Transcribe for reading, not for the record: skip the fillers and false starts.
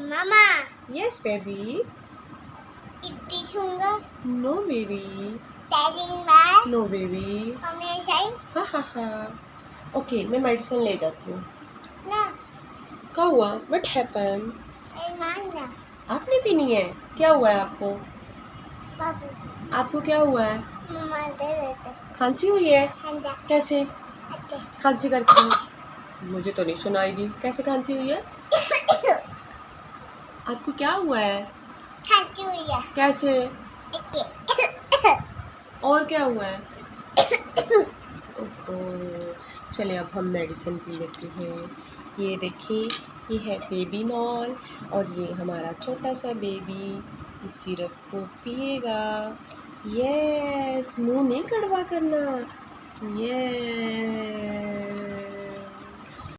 Mama, Yes, baby. eating sugar, No, baby. telling that, No, baby. communication, हा हा हा. Okay, मैं medicine ले जाती हूँ. no, क्या हुआ? What happened? Amanda, आपने पीनी है? क्या हुआ है आपको? Babu, आपको क्या हुआ है? Mama, David, खांसी हुई है? Handa, कैसे? Ate, खांसी करके? मुझे तो नहीं सुनाई दी. कैसे खांसी हुई है? आपको क्या हुआ है? Katuya, कैसे? Ate, और क्या हुआ है? ओहो, चलिए अब हम मेडिसिन पी लेते हैं. ये देखिए, ये है बेबी नॉल और ये हमारा छोटा सा बेबी इस सिरप को पिएगा. यस, मुंह नहीं कड़वा करना. यस.